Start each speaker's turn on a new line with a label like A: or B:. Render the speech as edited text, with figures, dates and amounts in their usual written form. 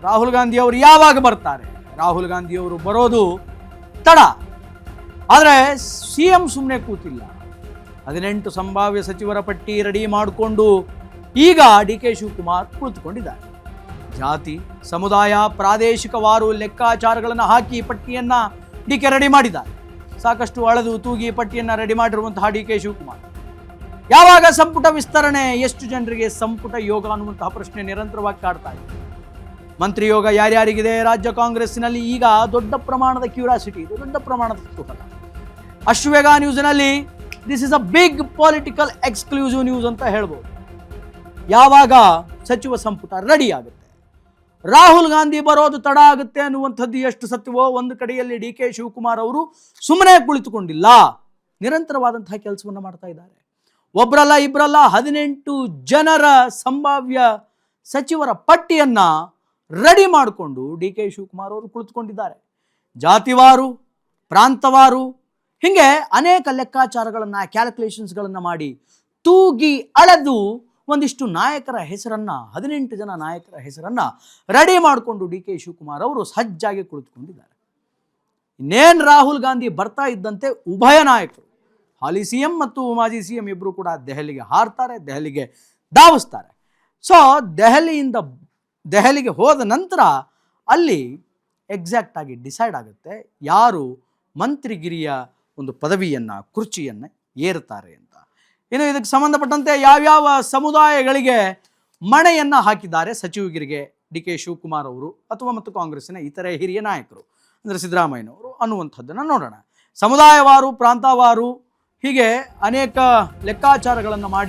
A: ರಾಹುಲ್ ಗಾಂಧಿ ಅವರು ಯಾವಾಗ ಬರ್ತಾರೆ? ರಾಹುಲ್ ಗಾಂಧಿ ಅವರು ಬರೋದು ತಡ. ಆದರೆ CM ಸುಮ್ಮನೆ ಕೂತಿಲ್ಲ. 18 ಸಂಭಾವ್ಯ ಸಚಿವರ ಪಟ್ಟಿ ರೆಡಿ ಮಾಡಿಕೊಂಡು ಈಗ DK ಶಿವಕುಮಾರ್ ಕುಳಿತುಕೊಂಡಿದ್ದಾರೆ. ಜಾತಿ, ಸಮುದಾಯ, ಪ್ರಾದೇಶಿಕವಾರು ಲೆಕ್ಕಾಚಾರಗಳನ್ನು ಹಾಕಿ ಪಟ್ಟಿಯನ್ನು DK ರೆಡಿ ಮಾಡಿದ್ದಾರೆ. ಸಾಕಷ್ಟು ಅಳೆದು ತೂಗಿ ಪಟ್ಟಿಯನ್ನು ರೆಡಿ ಮಾಡಿರುವಂತಹ DK ಶಿವಕುಮಾರ್ ಯಾವಾಗ ಸಂಪುಟ ವಿಸ್ತರಣೆ, ಎಷ್ಟು ಜನರಿಗೆ ಸಂಪುಟ ಯೋಗ ಅನ್ನುವಂತಹ ಪ್ರಶ್ನೆ ನಿರಂತರವಾಗಿ ಕಾಡ್ತಾ ಇದೆ. ಮಂತ್ರಿ ಯೋಗ ಯಾರ್ಯಾರಿಗಿದೆ? ರಾಜ್ಯ ಕಾಂಗ್ರೆಸ್ಸಿನಲ್ಲಿ ಈಗ ದೊಡ್ಡ ಪ್ರಮಾಣದ ಕ್ಯೂರಿಯಾಸಿಟಿ ಇದೆ, ದೊಡ್ಡ ಪ್ರಮಾಣದ ಕುತೂಹಲ. ಅಶ್ವವೇಗ ನ್ಯೂಸ್ನಲ್ಲಿ this is a big political exclusive news ಅಂತ ಹೇಳ್ಬೋದು. ಯಾವಾಗ ಸಚಿವ ಸಂಪುಟ ರೆಡಿ ಆಗುತ್ತೆ, ರಾಹುಲ್ ಗಾಂಧಿ ಬರೋದು ತಡ ಆಗುತ್ತೆ ಅನ್ನುವಂಥದ್ದು ಎಷ್ಟು ಸತ್ಯವೋ, ಒಂದು ಕಡೆಯಲ್ಲಿ DK ಶಿವಕುಮಾರ್ ಅವರು ಸುಮ್ಮನೆ ಕುಳಿತುಕೊಂಡಿಲ್ಲ, ನಿರಂತರವಾದಂತಹ ಕೆಲಸವನ್ನು ಮಾಡ್ತಾ ಇದ್ದಾರೆ. ಒಬ್ಬರಲ್ಲ ಇಬ್ಬರಲ್ಲ 18 ಜನರ ಸಂಭಾವ್ಯ ಸಚಿವರ ಪಟ್ಟಿಯನ್ನ ರೆಡಿ ಮಾಡಿಕೊಂಡು DK ಶಿವಕುಮಾರ್ ಅವರು ಕುಳಿತುಕೊಂಡಿದ್ದಾರೆ. ಜಾತಿವಾರು, ಪ್ರಾಂತವಾರು, ಹೀಗೆ ಅನೇಕ ಲೆಕ್ಕಾಚಾರಗಳನ್ನು, ಕ್ಯಾಲ್ಕುಲೇಷನ್ಸ್ಗಳನ್ನು ಮಾಡಿ ತೂಗಿ ಅಳೆದು ಒಂದಿಷ್ಟು ನಾಯಕರ ಹೆಸರನ್ನ, 18 ಜನ ನಾಯಕರ ಹೆಸರನ್ನ ರೆಡಿ ಮಾಡಿಕೊಂಡು DK ಶಿವಕುಮಾರ್ ಅವರು ಸಜ್ಜಾಗಿ ಕುಳಿತುಕೊಂಡಿದ್ದಾರೆ. ಇನ್ನೇನು ರಾಹುಲ್ ಗಾಂಧಿ ಬರ್ತಾ ಇದ್ದಂತೆ ಉಭಯ ನಾಯಕರು, ಹಾಲಿ CM ಮತ್ತು ಮಾಜಿ CM ಇಬ್ಬರು ಕೂಡ ದೆಹಲಿಗೆ ಹಾರ್ತಾರೆ, ದೆಹಲಿಗೆ ಧಾವಿಸ್ತಾರೆ. ಸೊ ದೆಹಲಿಗೆ ಹೋದ ನಂತರ ಅಲ್ಲಿ ಎಕ್ಸಾಕ್ಟ್ ಆಗಿ ಡಿಸೈಡ್ ಆಗುತ್ತೆ ಯಾರು ಮಂತ್ರಿಗಿರಿಯ ಒಂದು ಪದವಿಯನ್ನು, ಕುರ್ಚಿಯನ್ನು ಏರ್ತಾರೆ ಅಂತ. ಇನ್ನು ಇದಕ್ಕೆ ಸಂಬಂಧಪಟ್ಟಂತೆ ಯಾವ್ಯಾವ ಸಮುದಾಯಗಳಿಗೆ ಮಣೆಯನ್ನು ಹಾಕಿದ್ದಾರೆ ಸಚಿವಗಿರಿಗೆ DK ಶಿವಕುಮಾರ್ ಅವರು ಅಥವಾ ಮತ್ತು ಕಾಂಗ್ರೆಸ್ಸಿನ ಇತರೆ ಹಿರಿಯ ನಾಯಕರು ಅಂದರೆ ಸಿದ್ದರಾಮಯ್ಯನವರು ಅನ್ನುವಂಥದ್ದನ್ನು ನೋಡೋಣ. ಸಮುದಾಯವಾರು, ಪ್ರಾಂತವಾರು, ಹೀಗೆ ಅನೇಕ ಲೆಕ್ಕಾಚಾರಗಳನ್ನು ಮಾಡಿ